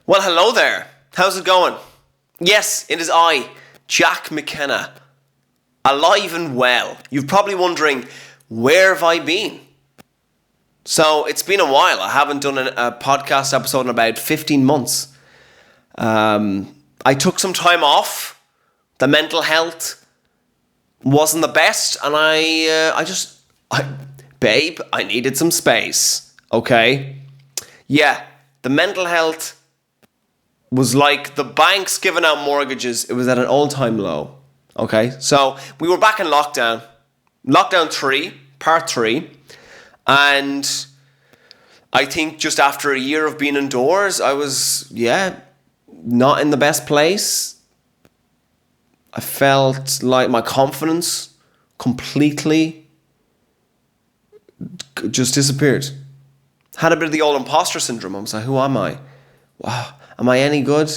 Well, hello there. How's it going? Yes, it is I, Jack McKenna, alive and well. You're probably wondering, where have I been? So, it's been a while. I haven't done a podcast episode in about 15 months. I took some time off. The mental health wasn't the best, and babe, I needed some space, okay? Yeah, the mental health was like the banks giving out mortgages. It was at an all-time low, okay? So we were back in lockdown. Lockdown 3, part 3. And I think just after a year of being indoors, I was, not in the best place. I felt like my confidence completely just disappeared. Had a bit of the old imposter syndrome. I was like, who am I? Wow. Am I any good?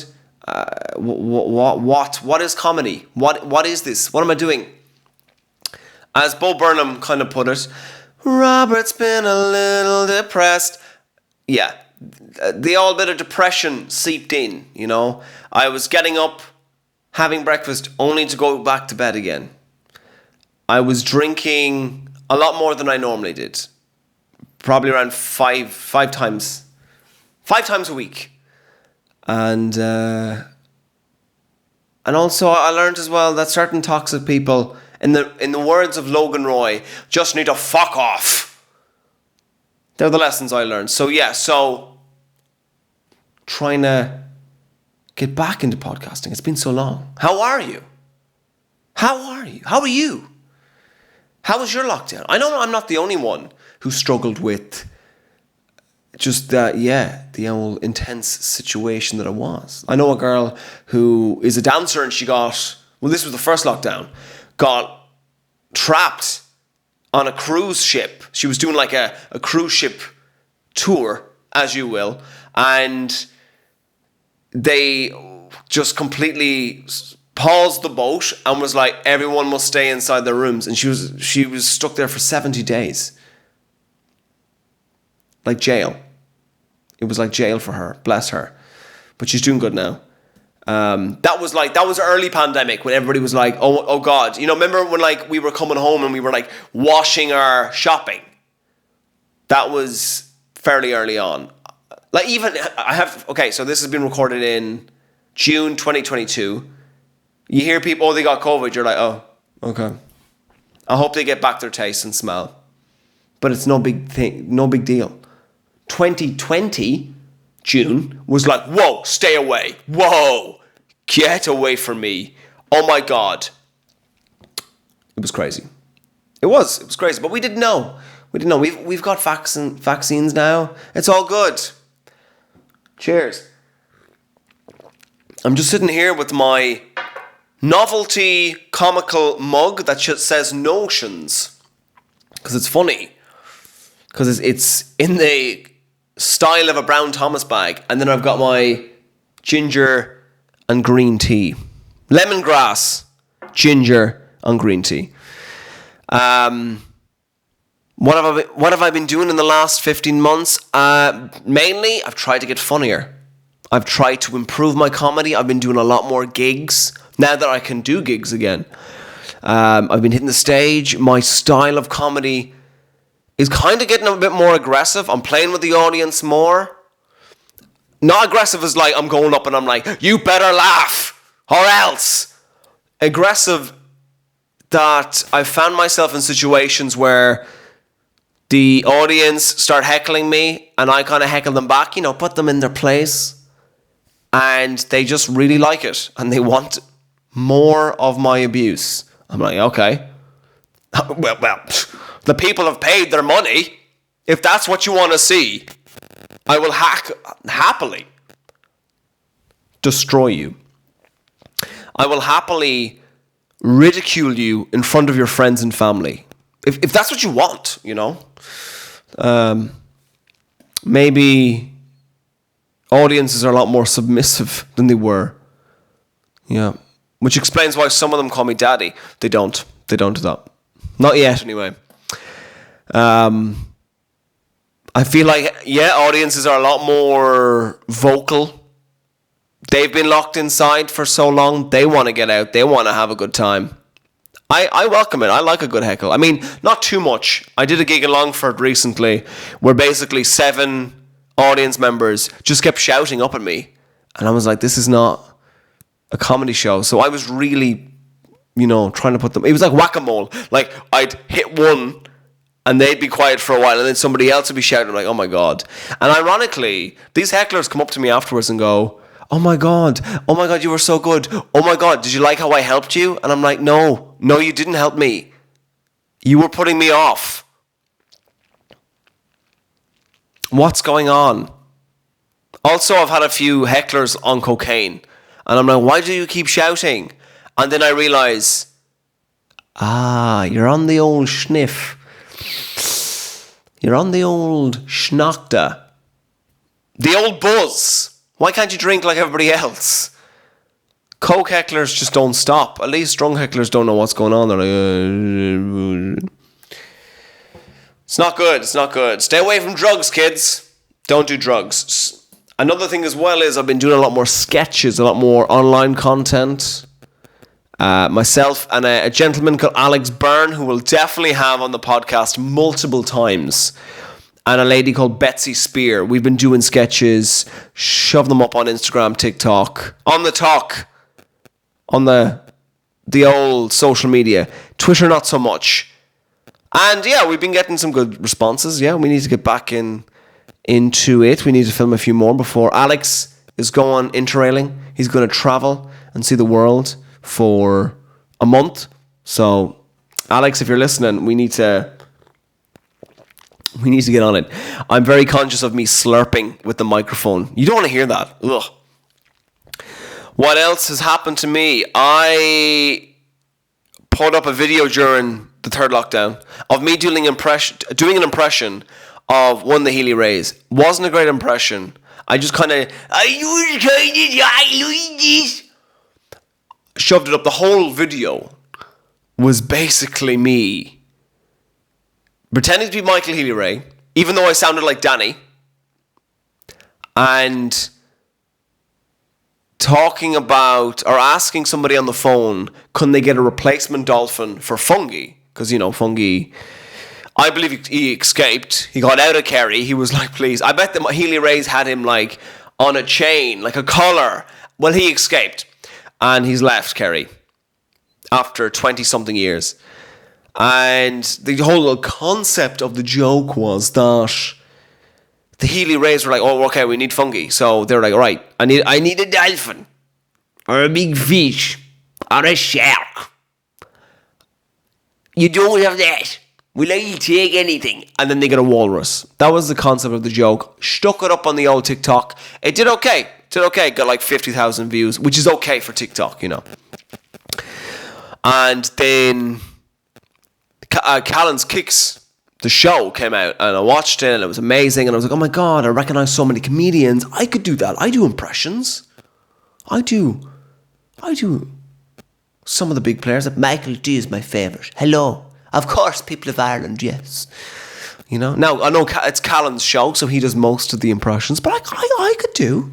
What is comedy? What is this? What am I doing? As Bo Burnham kind of put it, Robert's been a little depressed. Yeah, the old bit of depression seeped in, you know. I was getting up, having breakfast, only to go back to bed again. I was drinking a lot more than I normally did. Probably around five times a week. And also I learned as well that certain toxic people, in the words of Logan Roy, just need to fuck off. They're the lessons I learned. So trying to get back into podcasting. It's been so long. How are you? How are you? How was your lockdown? I know I'm not the only one who struggled with just the old intense situation that it was. I know a girl who is a dancer and this was the first lockdown, got trapped on a cruise ship. She was doing like a cruise ship tour, as you will, and they just completely paused the boat and was like, everyone must stay inside their rooms. And she was stuck there for 70 days. Like jail. It was like jail for her. Bless her. But she's doing good now. That was early pandemic when everybody was like, oh God. You know, remember when like we were coming home and we were like washing our shopping? That was fairly early on. Like so this has been recorded in June 2022. You hear people, they got COVID. You're like, oh, okay. I hope they get back their taste and smell. But it's no big thing, no big deal. 2020, June, was like, whoa, stay away. Whoa, get away from me. Oh my God. It was crazy. It was crazy, but we didn't know. We've got vaccines now. It's all good. Cheers. I'm just sitting here with my novelty comical mug that says Notions. Because it's funny. Because it's in the style of a Brown Thomas bag. And then I've got my ginger and green tea. Lemongrass, ginger and green tea. What have I been doing in the last 15 months? Mainly, I've tried to get funnier. I've tried to improve my comedy. I've been doing a lot more gigs. Now that I can do gigs again. I've been hitting the stage. My style of comedy is kind of getting a bit more aggressive. I'm playing with the audience more. Not aggressive as like I'm going up and I'm like, you better laugh or else. Aggressive that I found myself in situations where the audience start heckling me and I kind of heckle them back, put them in their place. And they just really like it. And they want more of my abuse. I'm like, okay. Well, the people have paid their money. If that's what you want to see, I will happily destroy you. I will happily ridicule you in front of your friends and family. If that's what you want, maybe audiences are a lot more submissive than they were. Yeah. Which explains why some of them call me daddy. They don't do that. Not yet, anyway. I feel like, audiences are a lot more vocal They've been locked inside for so long. They want to get out. They want to have a good time. I welcome it. I like a good heckle. I mean, not too much. I did a gig in Longford recently where basically 7 audience members just kept shouting up at me. And I was like, this is not a comedy show. So I was really, trying to put them... It was like whack-a-mole. Like, I'd hit one and they'd be quiet for a while and then somebody else would be shouting. I'm like, oh my God. And ironically, these hecklers come up to me afterwards and go, oh my God, you were so good. Oh my God, did you like how I helped you? And I'm like, no, you didn't help me. You were putting me off. What's going on? Also, I've had a few hecklers on cocaine. And I'm like, why do you keep shouting? And then I realize, you're on the old sniff. You're on the old schnockta. The old buzz. Why can't you drink like everybody else? Coke hecklers just don't stop. At least drunk hecklers don't know what's going on. They're like, It's not good. It's not good. Stay away from drugs, kids. Don't do drugs. Another thing as well is I've been doing a lot more sketches, a lot more online content. Myself and a gentleman called Alex Byrne, who we'll definitely have on the podcast multiple times. And a lady called Betsy Spear. We've been doing sketches, shove them up on Instagram, TikTok, on the talk, on the old social media. Twitter, not so much. And yeah, we've been getting some good responses. Yeah, we need to get back into it. We need to film a few more before Alex is going interrailing. He's going to travel and see the world for a month. So, Alex, if you're listening, we need to get on it. I'm very conscious of me slurping with the microphone. You don't want to hear that. Ugh. What else has happened to me? I put up a video during the 3rd lockdown of me doing an impression of one of the Healy Rays. Wasn't a great impression. I just kind of... shoved it up. The whole video was basically me pretending to be Michael Healy Ray, even though I sounded like Danny, and talking about or asking somebody on the phone, couldn't they get a replacement dolphin for Fungi? Because, Fungi, I believe he escaped. He got out of Kerry. He was like, please. I bet the Healy Rays had him like on a chain, like a collar. Well, he escaped. And he's left Kerry after 20-something years. And the whole concept of the joke was that the Healy Rays were like, oh, okay, we need Fungi. So they're like, all right, I need a dolphin or a big fish or a shark. You don't have that. We'll let you take anything. And then they get a walrus. That was the concept of the joke. Stuck it up on the old TikTok. It did okay. Got like 50,000 views, which is okay for TikTok, And then Callan's Kicks, the show, came out, and I watched it, and it was amazing. And I was like, oh my God, I recognize so many comedians. I could do that. I do impressions. I do some of the big players. Like Michael D is my favourite. Hello. Of course, people of Ireland, yes. Now, I know it's Callan's show, so he does most of the impressions, but I could do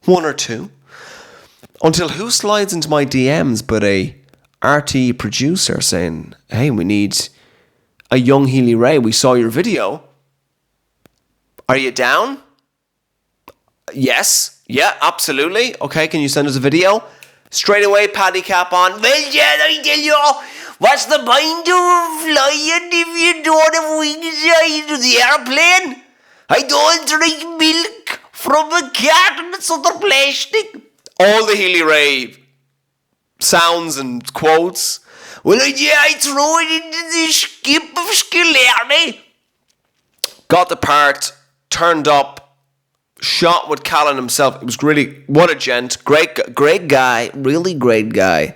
1 or 2. Until who slides into my DMs but a RTE producer saying, hey, we need a young Healy Ray. We saw your video. Are you down? Yes. Yeah, absolutely. Okay, can you send us a video? Straight away, paddy cap on. Well, yeah, I tell you, what's the point of flying if you don't have wings into the airplane? I don't drink milk from a cat and it's other plastic. All the Healy Ray sounds and quotes. Well, yeah, I throw it into the skip of Skillarney. Got the part, turned up, shot with Callan himself. It was really, what a gent. Great guy. Really great guy.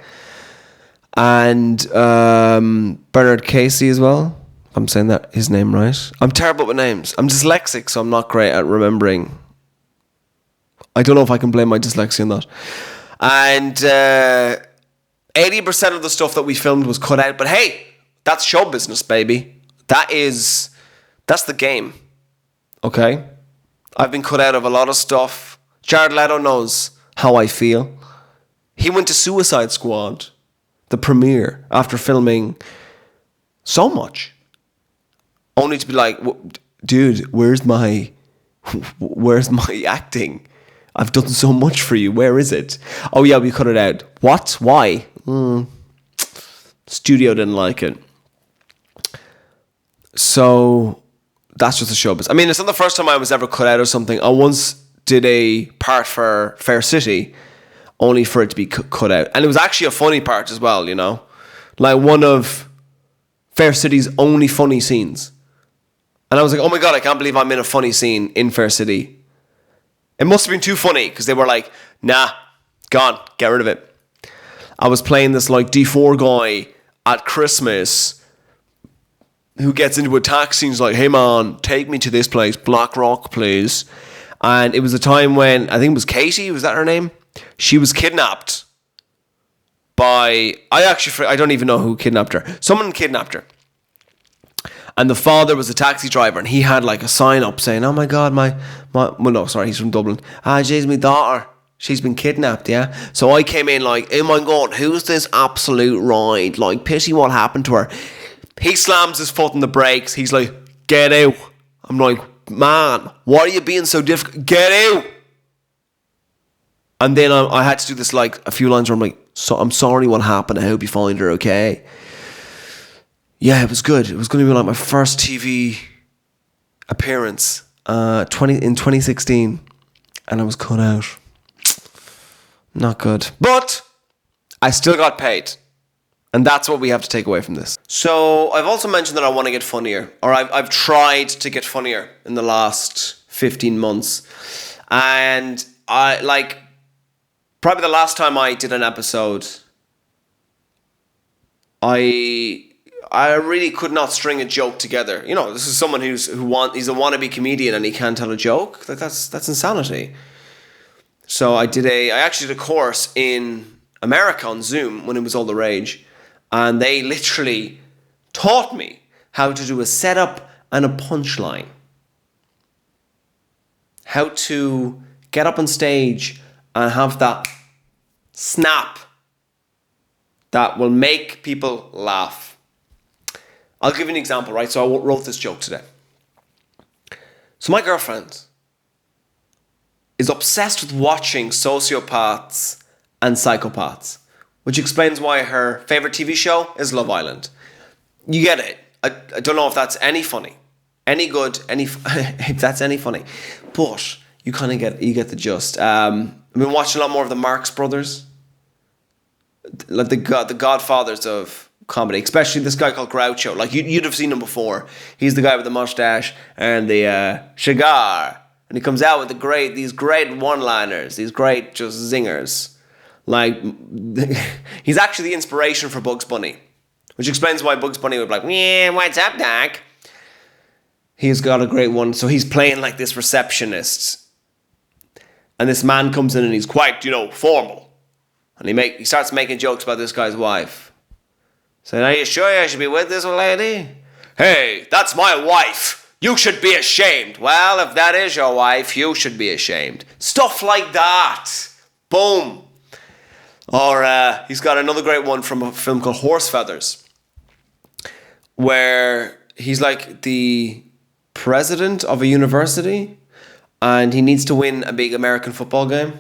And Bernard Casey as well. I'm saying that his name right. I'm terrible with names. I'm dyslexic, so I'm not great at remembering. I don't know if I can blame my dyslexia on that. And 80% of the stuff that we filmed was cut out. But hey, that's show business, baby. That's the game. Okay? I've been cut out of a lot of stuff. Jared Leto knows. how I feel. He went to Suicide Squad, the premiere, after filming so much, only to be like, dude, where's my acting? I've done so much for you. Where is it? Oh yeah, we cut it out. What? Why? Studio didn't like it. So that's just the showbiz. I mean, it's not the first time I was ever cut out of something. I once did a part for Fair City, only for it to be cut out. And it was actually a funny part as well, you know? Like one of Fair City's only funny scenes. And I was like, oh my God, I can't believe I'm in a funny scene in Fair City. It must have been too funny, because they were like, nah, gone, get rid of it. I was playing this like D4 guy at Christmas who gets into a taxi and is like, hey man, take me to this place, Black Rock, please. And it was a time when, I think it was Katie, was that her name? She was kidnapped by, I don't even know who kidnapped her. Someone kidnapped her. And the father was a taxi driver, and he had like a sign up saying, oh my God, he's from Dublin. She's my daughter. She's been kidnapped, yeah? So I came in like, oh my God, who's this absolute ride? Like, pity what happened to her. He slams his foot on the brakes. He's like, get out. I'm like, man, why are you being so difficult? Get out. And then I had to do this like a few lines where I'm like, so I'm sorry what happened. I hope you find her okay. Yeah, it was good. It was going to be like my first TV appearance in 2016. And I was cut out. Not good. But I still got paid. And that's what we have to take away from this. So I've also mentioned that I want to get funnier. Or I've tried to get funnier in the last 15 months. And probably the last time I did an episode, I really could not string a joke together. You know, this is someone he's a wannabe comedian and he can't tell a joke. That's insanity. So I actually did a course in America on Zoom when it was all the rage, and they literally taught me how to do a setup and a punchline. How to get up on stage and have that snap that will make people laugh. I'll give you an example, right? So I wrote this joke today. So my girlfriend is obsessed with watching sociopaths and psychopaths, which explains why her favorite TV show is Love Island. You get it. I don't know if that's any funny, any good, if that's any funny, but you kind of get the gist. I've been watching a lot more of the Marx Brothers, like the godfathers of comedy, especially this guy called Groucho. Like you'd have seen him before. He's the guy with the mustache and the cigar, and he comes out with these great one-liners, these great just zingers. Like he's actually the inspiration for Bugs Bunny, which explains why Bugs Bunny would be like, "Yeah, what's up, Doc?" He's got a great one. So he's playing like this receptionist, and this man comes in and he's quite, formal, and he starts making jokes about this guy's wife. Saying, are you sure I should be with this lady? Hey, that's my wife. You should be ashamed. Well, if that is your wife, you should be ashamed. Stuff like that. Boom. Or he's got another great one from a film called Horse Feathers, where he's like the president of a university and he needs to win a big American football game.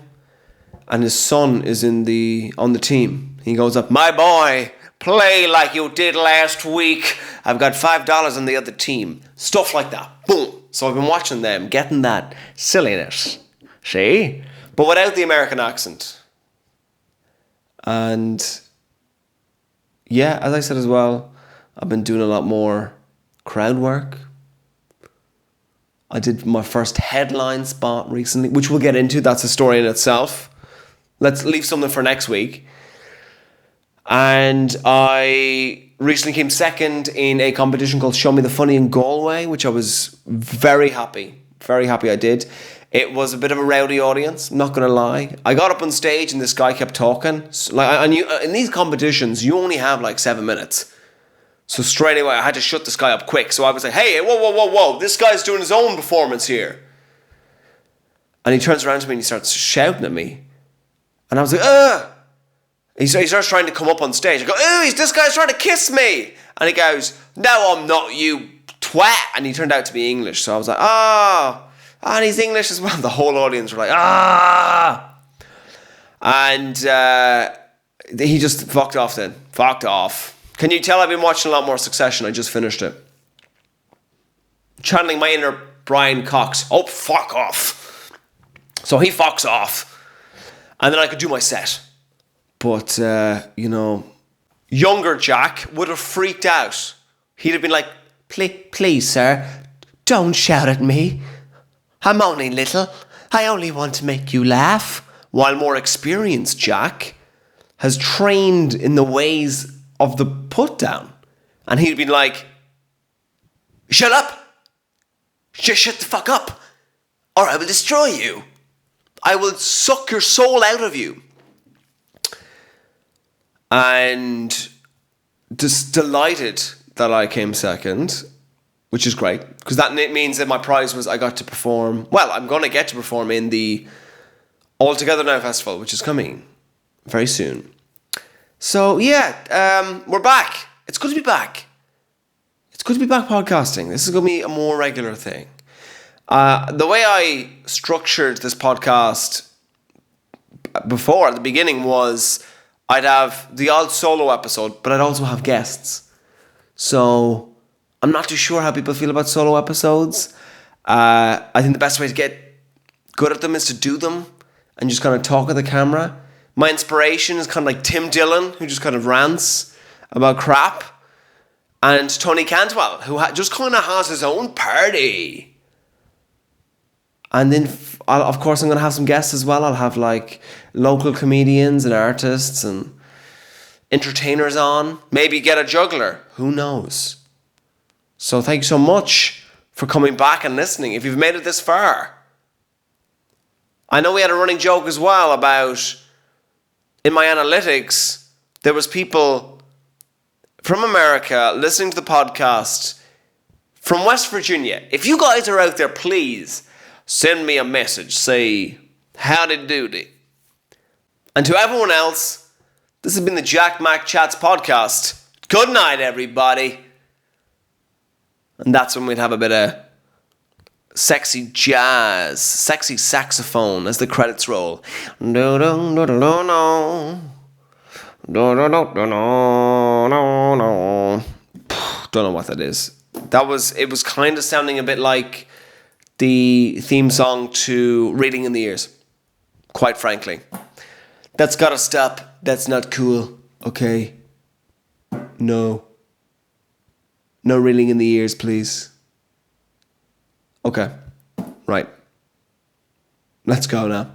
And his son is on the team. He goes up, my boy, play like you did last week. I've got $5 on the other team. Stuff like that. Boom. So I've been watching them, getting that silliness. See? But without the American accent. And yeah, as I said as well, I've been doing a lot more crowd work. I did my first headline spot recently, which we'll get into. That's a story in itself. Let's leave something for next week. And I recently came second in a competition called Show Me the Funny in Galway, which I was very happy I did. It was a bit of a rowdy audience, I'm not going to lie. I got up on stage and this guy kept talking. In these competitions, you only have like 7 minutes. So straight away, I had to shut this guy up quick. So I was like, hey, whoa, this guy's doing his own performance here. And he turns around to me and he starts shouting at me. And I was like, ugh. He starts trying to come up on stage. I go, oh, this guy's trying to kiss me. And he goes, no, I'm not, you twat. And he turned out to be English. So I was like, oh. And he's English as well. The whole audience were like, ah. And he just fucked off then. Fucked off. Can you tell I've been watching a lot more Succession? I just finished it. Channeling my inner Brian Cox. Oh, fuck off. So he fucks off. And then I could do my set. But, younger Jack would have freaked out. He'd have been like, please, sir, don't shout at me. I'm only little. I only want to make you laugh. While more experienced Jack has trained in the ways of the put down. And he'd been like, shut up. Shut the fuck up. Or I will destroy you. I will suck your soul out of you. And just delighted that I came second, which is great. Because that means that my prize was I got to perform. Well, I'm going to get to perform in the All Together Now Festival, which is coming very soon. So, yeah, we're back. It's good to be back. It's good to be back podcasting. This is going to be a more regular thing. The way I structured this podcast before, at the beginning, was I'd have the odd solo episode, but I'd also have guests. So I'm not too sure how people feel about solo episodes. I think the best way to get good at them is to do them and just kind of talk at the camera. My inspiration is kind of like Tim Dillon, who just kind of rants about crap, and Tony Cantwell, who just kind of has his own party. And then, of course, I'm going to have some guests as well. I'll have like local comedians and artists and entertainers on. Maybe get a juggler. Who knows? So thank you so much for coming back and listening. If you've made it this far. I know we had a running joke as well about, in my analytics, there was people from America listening to the podcast from West Virginia. If you guys are out there, please send me a message. Say, howdy doody. And to everyone else, this has been the Jack Mac Chats podcast. Good night, everybody. And that's when we'd have a bit of sexy jazz, sexy saxophone as the credits roll. Don't know what that is. It was kind of sounding a bit like the theme song to Reading in the Ears, quite frankly. That's gotta stop. That's not cool. Okay. No reading in the ears, please. Okay. Right. Let's go now.